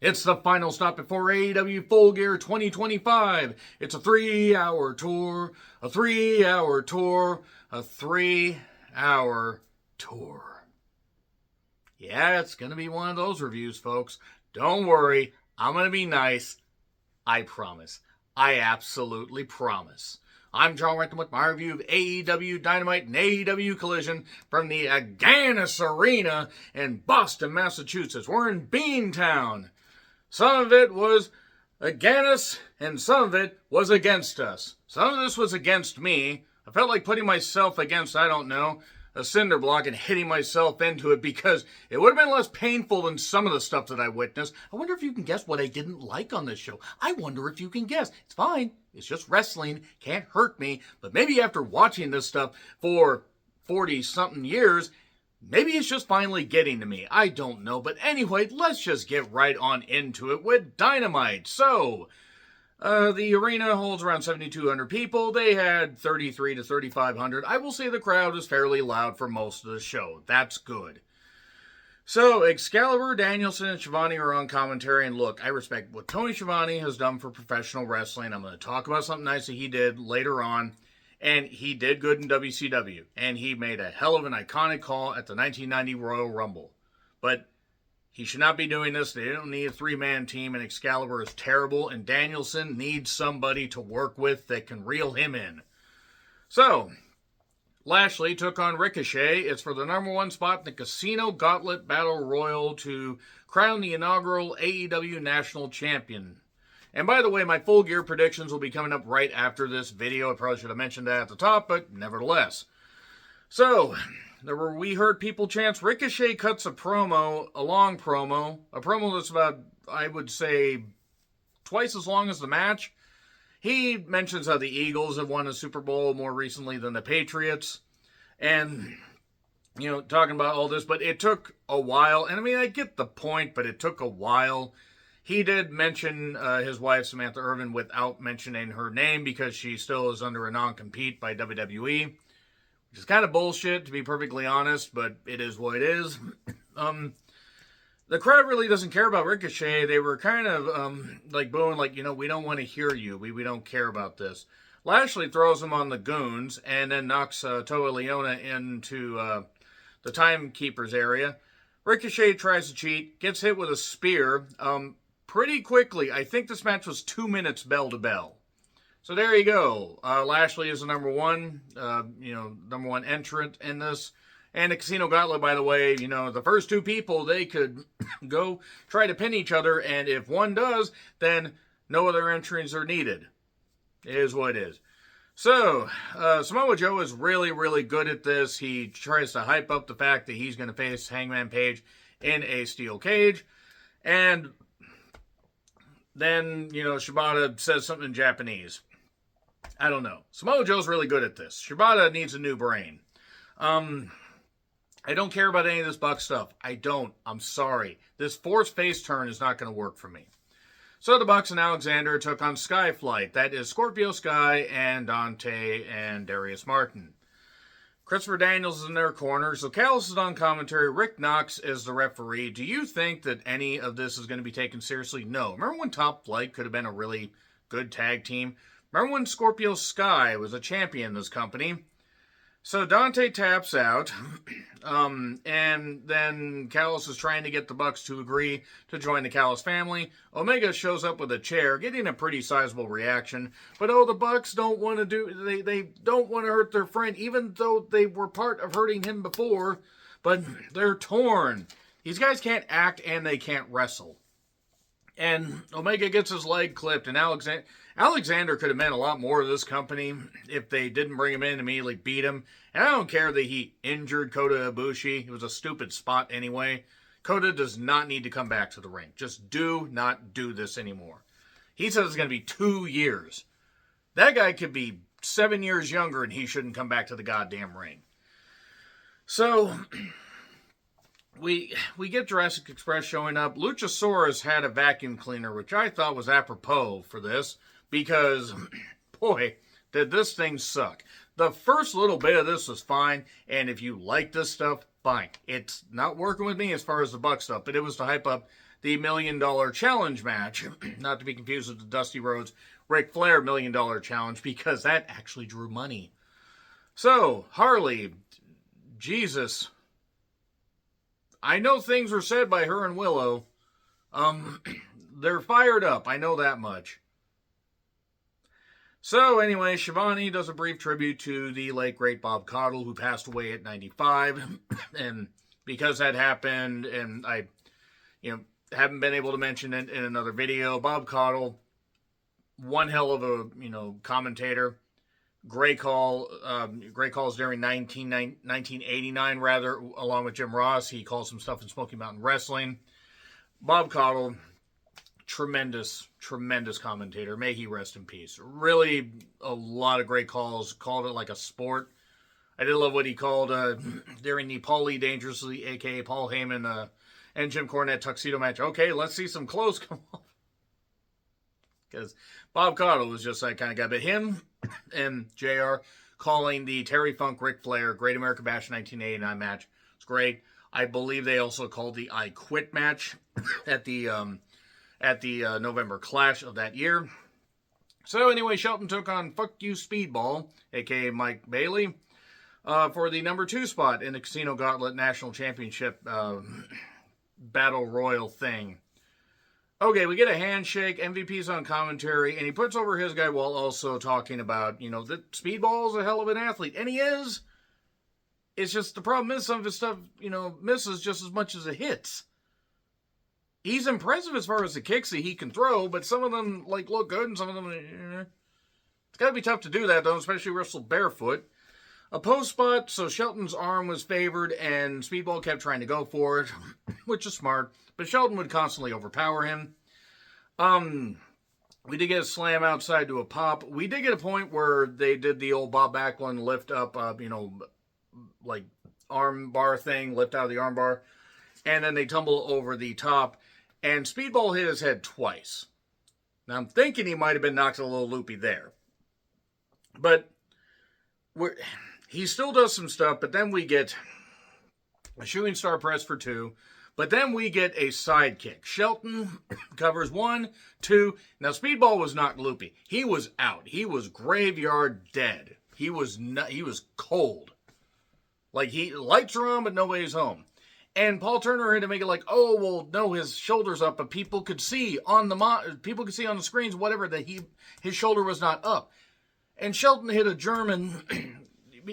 It's the final stop before AEW Full Gear 2025. It's a 3-hour tour, a 3-hour tour, a 3-hour tour. Yeah, it's going to be one of those reviews, folks. Don't worry, I'm going to be nice. I promise. I absolutely promise. I'm John Renton with my review of AEW Dynamite and AEW Collision from the Agganis Arena in Boston, Massachusetts. We're in Beantown. Some of it was Agganis, and some of it was against us. Some of this was against me. I felt like putting myself against, I don't know, a cinder block and hitting myself into it because it would have been less painful than some of the stuff that I witnessed. I wonder if you can guess what I didn't like on this show. I wonder if you can guess. It's fine. It's just wrestling. Can't hurt me. But maybe after watching this stuff for 40-something years, maybe it's just finally getting to me. I don't know. But anyway, let's just get right on into it with Dynamite. So, the arena holds around 7,200 people. They had 3,300 to 3,500. I will say the crowd is fairly loud for most of the show. That's good. So, Excalibur, Danielson, and Schiavone are on commentary. And look, I respect what Tony Schiavone has done for professional wrestling. I'm going to talk about something nice that he did later on. And he did good in WCW. And he made a hell of an iconic call at the 1990 Royal Rumble. But he should not be doing this. They don't need a three-man team, and Excalibur is terrible, and Danielson needs somebody to work with that can reel him in. So, Lashley took on Ricochet. It's for the number one spot in the Casino Gauntlet Battle Royal to crown the inaugural AEW National Champion. And by the way, my Full Gear predictions will be coming up right after this video. I probably should have mentioned that at the top, but nevertheless. So, we heard people chant. Ricochet cuts a promo, a long promo, a promo that's about, I would say, twice as long as the match. He mentions how the Eagles have won a Super Bowl more recently than the Patriots. And, talking about all this, but it took a while. And I mean, I get the point, but it took a while. He did mention his wife, Samantha Irvin, without mentioning her name because she still is under a non-compete by WWE. Which is kind of bullshit, to be perfectly honest, but it is what it is. The crowd really doesn't care about Ricochet. They were kind of booing, we don't want to hear you. We don't care about this. Lashley throws him on the goons and then knocks Toa Leona into the timekeeper's area. Ricochet tries to cheat, gets hit with a spear pretty quickly. I think this match was 2 minutes bell to bell. So there you go. Lashley is the number one entrant in this. And the Casino Gauntlet, by the way, the first two people, they could go try to pin each other. And if one does, then no other entrants are needed. It is what it is. So, Samoa Joe is really, really good at this. He tries to hype up the fact that he's going to face Hangman Page in a steel cage. And then, Shibata says something in Japanese. I don't know. Samoa Joe's really good at this. Shibata needs a new brain. I don't care about any of this Buck stuff. I don't. I'm sorry. This forced face turn is not going to work for me. So the Bucks and Alexander took on Skyflight. That is Scorpio Sky and Dante and Darius Martin. Christopher Daniels is in their corner. So Callis is on commentary. Rick Knox is the referee. Do you think that any of this is going to be taken seriously? No. Remember when Top Flight could have been a really good tag team? Remember when Scorpio Sky was a champion in this company? So Dante taps out, and then Callis is trying to get the Bucks to agree to join the Callis family. Omega shows up with a chair, getting a pretty sizable reaction. But the Bucks don't want to they don't want to hurt their friend, even though they were part of hurting him before. But they're torn. These guys can't act and they can't wrestle. And Omega gets his leg clipped, and Alexander could have meant a lot more to this company if they didn't bring him in and immediately beat him. And I don't care that he injured Kota Ibushi. It was a stupid spot anyway. Kota does not need to come back to the ring. Just do not do this anymore. He says it's going to be 2 years. That guy could be 7 years younger and he shouldn't come back to the goddamn ring. So we get Jurassic Express showing up. Luchasaurus had a vacuum cleaner, which I thought was apropos for this. Because, boy, did this thing suck. The first little bit of this was fine, and if you like this stuff, fine. It's not working with me as far as the Buck stuff, but it was to hype up the $1 Million Challenge match, not to be confused with the Dusty Rhodes Ric Flair $1 Million Challenge, because that actually drew money. So, Harley, Jesus, I know things were said by her and Willow. They're fired up, I know that much. So anyway, Shivani does a brief tribute to the late great Bob Caudle, who passed away at 95. And because that happened, and I, haven't been able to mention it in another video, Bob Caudle, one hell of a, commentator. Great calls during 1989, rather, along with Jim Ross. He called some stuff in Smoky Mountain Wrestling. Bob Caudle, tremendous commentator. May he rest in peace. Really, a lot of great calls. Called it like a sport. I did love what he called during the Paulie Dangerously, a.k.a. Paul Heyman and Jim Cornette tuxedo match. Okay, let's see some clothes come off. Because Bob Caudle was just that kind of guy. But him and JR calling the Terry Funk Ric Flair Great American Bash 1989 match. It's great. I believe they also called the I Quit match at the November Clash of that year. So anyway, Shelton took on Fuck You Speedball, a.k.a. Mike Bailey, for the number 2 spot in the Casino Gauntlet National Championship Battle Royal thing. Okay, we get a handshake, MVP's on commentary, and he puts over his guy while also talking about, that Speedball is a hell of an athlete. And he is. It's just the problem is some of his stuff, misses just as much as it hits. He's impressive as far as the kicks that he can throw, but some of them, look good, and some of them, It's got to be tough to do that, though, especially wrestle barefoot. A post spot, so Shelton's arm was favored, and Speedball kept trying to go for it, which is smart. But Shelton would constantly overpower him. We did get a slam outside to a pop. We did get a point where they did the old Bob Backlund lift up, arm bar thing, lift out of the arm bar. And then they tumble over the top. And Speedball hit his head twice. Now I'm thinking he might have been knocked a little loopy there. But he still does some stuff, but then we get a shooting star press for 2. But then we get a sidekick. Shelton covers 1, 2. Now, Speedball was not loopy. He was out. He was graveyard dead. He was cold. Lights are on, but nobody's home. And Paul Turner had to make it oh, well, no, his shoulder's up, but people could see on the screens, whatever, that his shoulder was not up. And Shelton hit a German.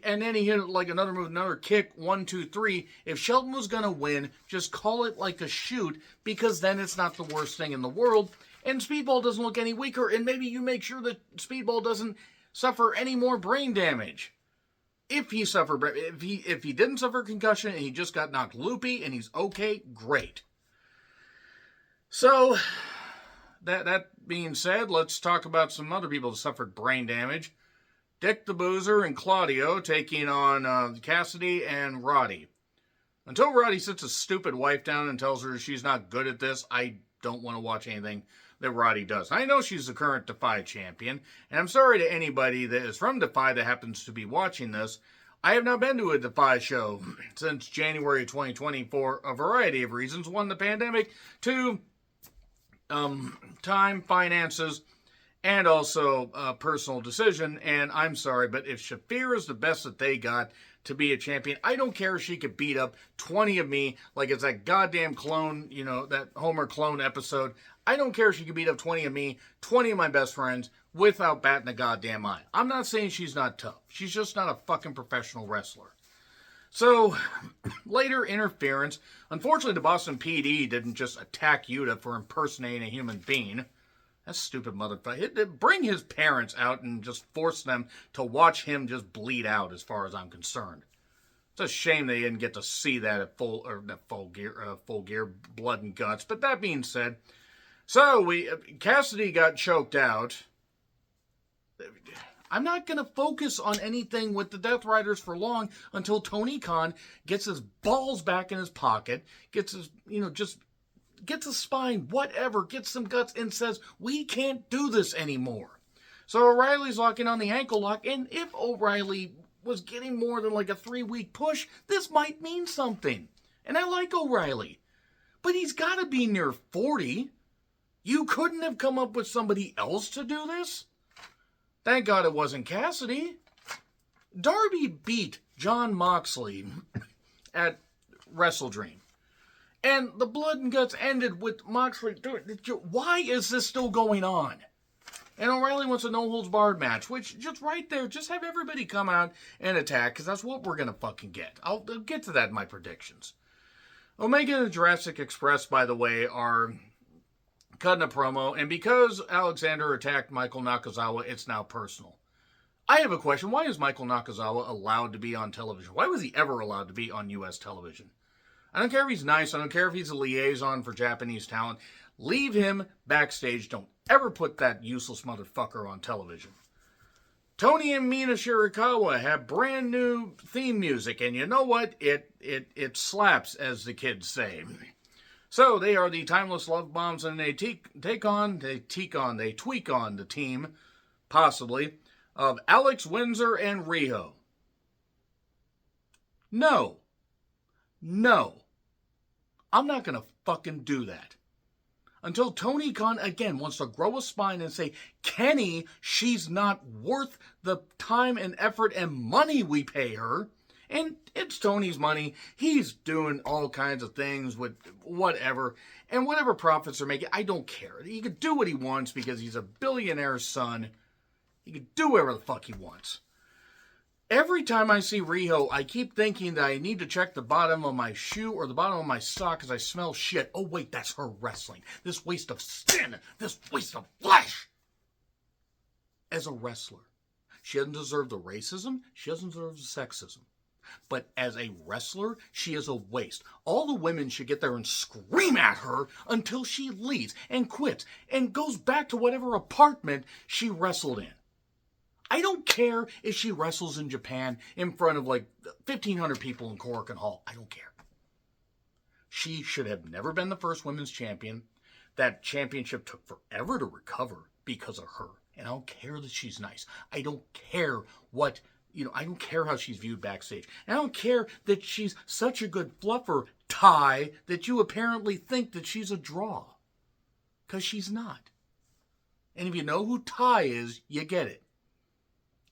And then he hit another move, another kick, 1, 2, 3. If Shelton was going to win, just call it like a shoot, because then it's not the worst thing in the world. And Speedball doesn't look any weaker, and maybe you make sure that Speedball doesn't suffer any more brain damage. If he didn't suffer concussion and he just got knocked loopy and he's okay, great. So, that being said, let's talk about some other people that suffered brain damage. Dick the Boozer and Claudio taking on Cassidy and Roddy. Until Roddy sits his stupid wife down and tells her she's not good at this, I don't want to watch anything that Roddy does. I know she's the current Defy champion, and I'm sorry to anybody that is from Defy that happens to be watching this. I have not been to a Defy show since January 2020 for a variety of reasons. 1, the pandemic. 2, time, finances, and also a personal decision. And I'm sorry, but if Shafir is the best that they got to be a champion, I don't care if she could beat up 20 of me, like it's that goddamn clone, that Homer clone episode. I don't care if she could beat up 20 of me, 20 of my best friends, without batting a goddamn eye. I'm not saying she's not tough. She's just not a fucking professional wrestler. So, later interference. Unfortunately, the Boston PD didn't just attack Yuta for impersonating a human being. That stupid motherfucker. Bring his parents out and just force them to watch him just bleed out, as far as I'm concerned. It's a shame they didn't get to see that at full gear, blood and guts. But that being said, so Cassidy got choked out. I'm not going to focus on anything with the Death Riders for long until Tony Khan gets his balls back in his pocket, gets his, gets a spine, whatever, gets some guts, and says, we can't do this anymore. So O'Reilly's locking on the ankle lock, and if O'Reilly was getting more than a 3-week push, this might mean something. And I like O'Reilly. But he's got to be near 40. You couldn't have come up with somebody else to do this? Thank God it wasn't Cassidy. Darby beat Jon Moxley at Wrestle Dream. And the blood and guts ended with Moxley doing it. Why is this still going on? And O'Reilly wants a no-holds-barred match, which, just right there, just have everybody come out and attack, because that's what we're going to fucking get. I'll get to that in my predictions. Omega and Jurassic Express, by the way, are cutting a promo, and because Alexander attacked Michael Nakazawa, it's now personal. I have a question. Why is Michael Nakazawa allowed to be on television? Why was he ever allowed to be on U.S. television? I don't care if he's nice. I don't care if he's a liaison for Japanese talent. Leave him backstage. Don't ever put that useless motherfucker on television. Tony and Mina Shirakawa have brand new theme music, and you know what? It slaps, as the kids say. So they are the Timeless Love Bombs, and they tweak on the team, possibly, of Alex Windsor and Riho. No. I'm not going to fucking do that. Until Tony Khan, again, wants to grow a spine and say, Kenny, she's not worth the time and effort and money we pay her. And it's Tony's money. He's doing all kinds of things with whatever. And whatever profits are making, I don't care. He can do what he wants because he's a billionaire's son. He can do whatever the fuck he wants. Every time I see Riho, I keep thinking that I need to check the bottom of my shoe or the bottom of my sock because I smell shit. Oh, wait, that's her wrestling. This waste of skin. This waste of flesh. As a wrestler, she doesn't deserve the racism. She doesn't deserve the sexism. But as a wrestler, she is a waste. All the women should get there and scream at her until she leaves and quits and goes back to whatever apartment she wrestled in. I don't care if she wrestles in Japan in front of like 1,500 people in Korakuen Hall. I don't care. She should have never been the first women's champion. That championship took forever to recover because of her. And I don't care that she's nice. I don't care what, I don't care how she's viewed backstage. And I don't care that she's such a good fluffer, Ty, that you apparently think that she's a draw. Because she's not. And if you know who Ty is, you get it.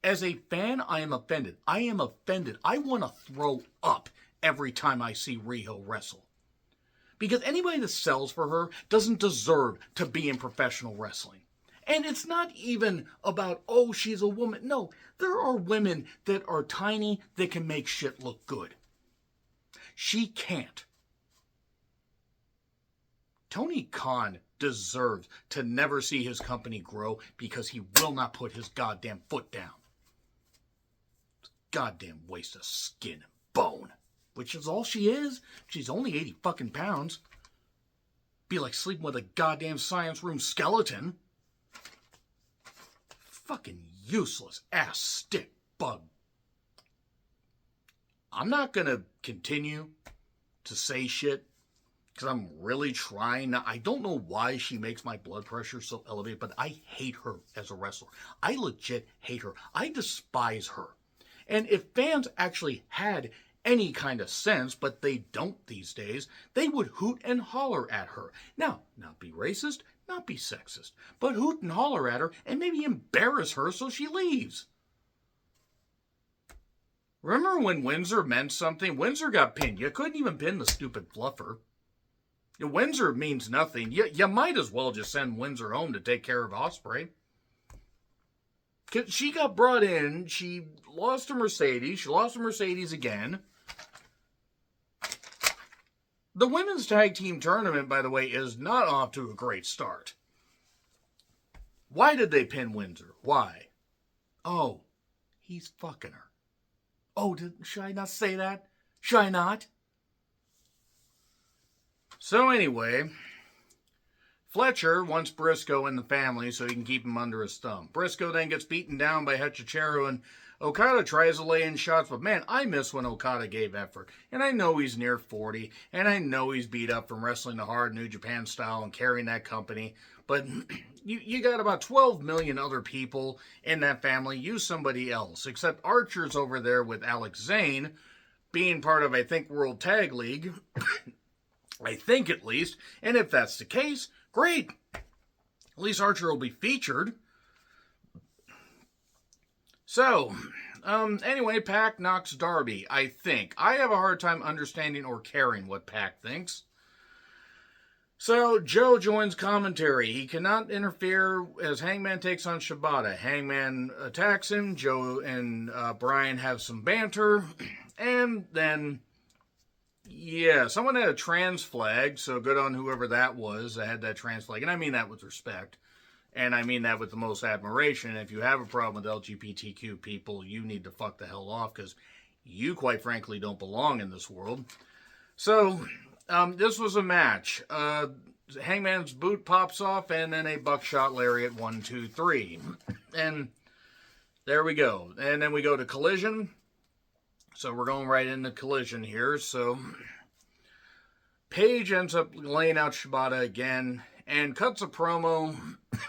As a fan, I am offended. I am offended. I want to throw up every time I see Riho wrestle. Because anybody that sells for her doesn't deserve to be in professional wrestling. And it's not even about, oh, she's a woman. No, there are women that are tiny that can make shit look good. She can't. Tony Khan deserves to never see his company grow because he will not put his goddamn foot down. Goddamn waste of skin and bone. Which is all she is. She's only 80 fucking pounds. Be like sleeping with a goddamn science room skeleton. Fucking useless ass stick bug. I'm not gonna continue to say shit because I'm really trying. I don't know why she makes my blood pressure so elevated, but I hate her as a wrestler. I legit hate her. I despise her. And if fans actually had any kind of sense, but they don't these days, they would hoot and holler at her. Now, not be racist, not be sexist, but hoot and holler at her and maybe embarrass her so she leaves. Remember when Windsor meant something? Windsor got pinned. You couldn't even pin the stupid fluffer. Windsor means nothing. You might as well just send Windsor home to take care of Ospreay. She got brought in, she lost to Mercedes, she lost to Mercedes again. The women's tag team tournament, by the way, is not off to a great start. Why did they pin Windsor? Why? Oh, he's fucking her. Oh, should I not say that? Should I not? So anyway, Fletcher wants Briscoe in the family so he can keep him under his thumb. Briscoe then gets beaten down by Hechichero, and Okada tries to lay in shots, but man, I miss when Okada gave effort. And I know he's near 40, and I know he's beat up from wrestling the hard New Japan style and carrying that company, but you got about 12 million other people in that family. Use somebody else, except Archer's over there with Alex Zane, being part of, I think, World Tag League. I think at least. And if that's the case, great. At least Archer will be featured. So, anyway, Pac knocks Darby, I think. I have a hard time understanding or caring what Pac thinks. So, Joe joins commentary. He cannot interfere as Hangman takes on Shibata. Hangman attacks him. Joe and Brian have some banter. And then, yeah, someone had a trans flag, so good on whoever that was that had that trans flag. And I mean that with respect. And I mean that with the most admiration. If you have a problem with LGBTQ people, you need to fuck the hell off, because you, quite frankly, don't belong in this world. So, this was a match. Hangman's boot pops off, and then a buckshot lariat, 1, 2, 3. And there we go. And then we go to Collision. So we're going right into Collision here. So Paige ends up laying out Shibata again and cuts a promo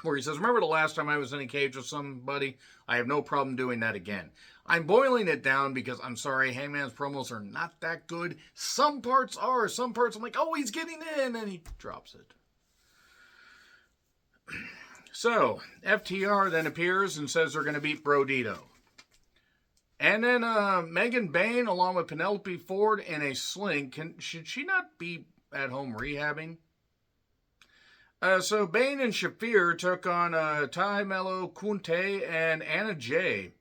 where he says, remember the last time I was in a cage with somebody? I have no problem doing that again. I'm boiling it down because, I'm sorry, Hangman's promos are not that good. Some parts are. Some parts I'm like, oh, he's getting in, and he drops it. So, FTR then appears and says they're going to beat Brodito. And then Megan Bayne, along with Penelope Ford in a sling. Should she not be at home rehabbing? So Bayne and Shafir took on Ty Mello, Kunte, and Anna Jay.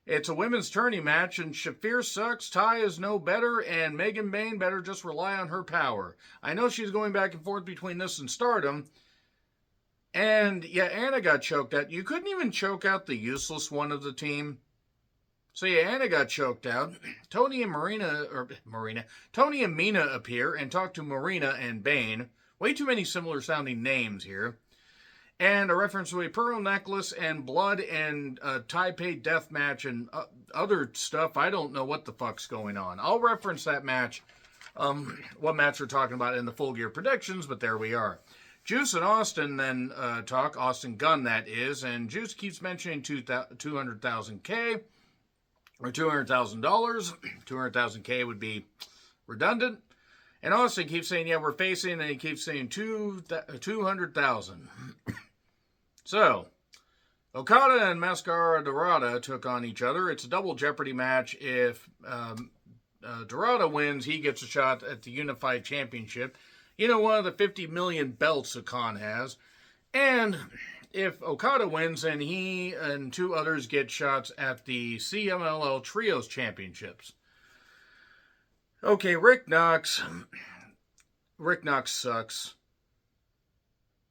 It's a women's tourney match, and Shafir sucks, Ty is no better, and Megan Bayne better just rely on her power. I know she's going back and forth between this and Stardom. And, yeah, Anna got choked out. You couldn't even choke out the useless one of the team. So, yeah, Anna got choked out. Tony and Mina appear and talk to Marina and Bayne. Way too many similar sounding names here. And a reference to a pearl necklace and blood and Taipei death match and other stuff. I don't know what the fuck's going on. I'll reference that match, what match we're talking about in the Full Gear predictions, but there we are. Juice and Austin then talk, Austin Gunn that is, and Juice keeps mentioning 200,000K, or $200,000. 200,000K would be redundant. And Austin keeps saying, yeah, we're facing, and he keeps saying 200,000. So, Okada and Mascara Dorada took on each other. It's a double Jeopardy match. If Dorada wins, he gets a shot at the Unified Championship. You know, one of the 50 million belts that Khan has. And if Okada wins, then he and two others get shots at the CMLL Trios Championships. Okay, Rick Knox sucks.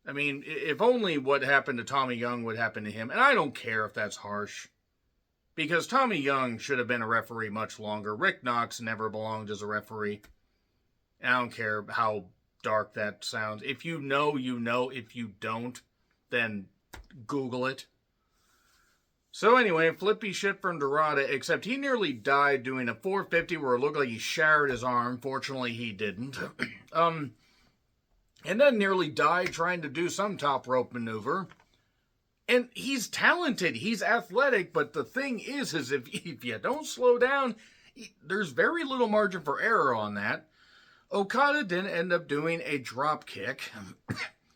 I mean, if only what happened to Tommy Young would happen to him. And I don't care if that's harsh. Because Tommy Young should have been a referee much longer. Rick Knox never belonged as a referee. And I don't care how dark that sounds. If you know, you know. If you don't, then Google it. So anyway, flippy shit from Dorada, except he nearly died doing a 450 where it looked like he shattered his arm. Fortunately, he didn't. And then nearly died trying to do some top rope maneuver. And he's talented, he's athletic, but the thing is if you don't slow down, there's very little margin for error on that. Okada didn't end up doing a drop kick.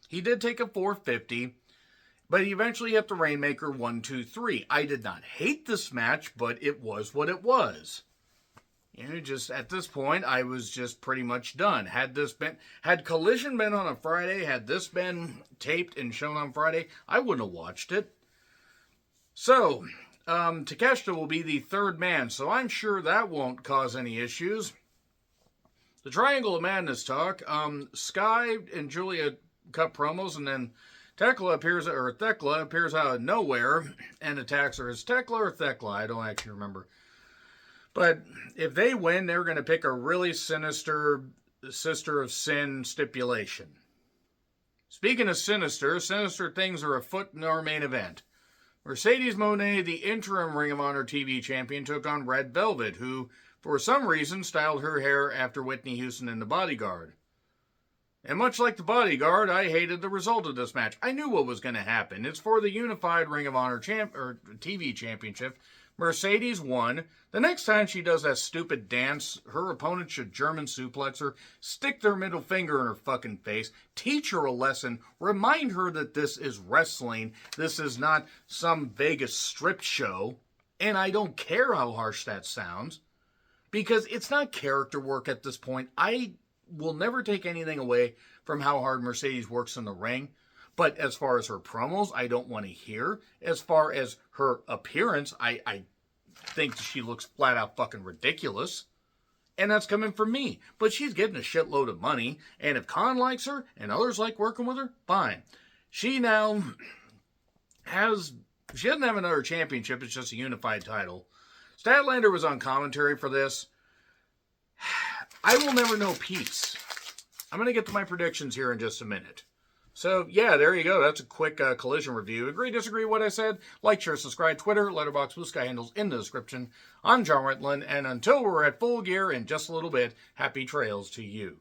He did take a 450. But he eventually hit the Rainmaker 1, 2, 3. I did not hate this match, but it was what it was. You know, just at this point, I was just pretty much done. Had Collision been on a Friday, had this been taped and shown on Friday, I wouldn't have watched it. So, Takeshita will be the third man, so I'm sure that won't cause any issues. The Triangle of Madness talk. Sky and Julia cut promos, and then Thekla appears out of nowhere and attacks her. Is Thekla or Thekla? I don't actually remember. But if they win, they're going to pick a really sinister Sister of Sin stipulation. Speaking of sinister things are afoot in our main event. Mercedes Moné, the interim Ring of Honor TV champion, took on Red Velvet, who, for some reason, styled her hair after Whitney Houston in The Bodyguard. And much like The Bodyguard, I hated the result of this match. I knew what was going to happen. It's for the Unified Ring of Honor TV Championship, Mercedes won. The next time she does that stupid dance, her opponent should German suplex her, stick their middle finger in her fucking face, teach her a lesson, remind her that this is wrestling, this is not some Vegas strip show, and I don't care how harsh that sounds, because it's not character work at this point. I will never take anything away from how hard Mercedes works in the ring. But as far as her promos, I don't want to hear. As far as her appearance, I think she looks flat out fucking ridiculous. And that's coming from me. But she's getting a shitload of money. And if Khan likes her and others like working with her, fine. She now she doesn't have another championship. It's just a unified title. Statlander was on commentary for this. I will never know peace. I'm going to get to my predictions here in just a minute. So, yeah, there you go. That's a quick Collision review. Agree, disagree what I said? Like, share, subscribe, Twitter, Letterboxd, Blue Sky handles in the description. I'm John Wetland, and until we're at Full Gear in just a little bit, happy trails to you.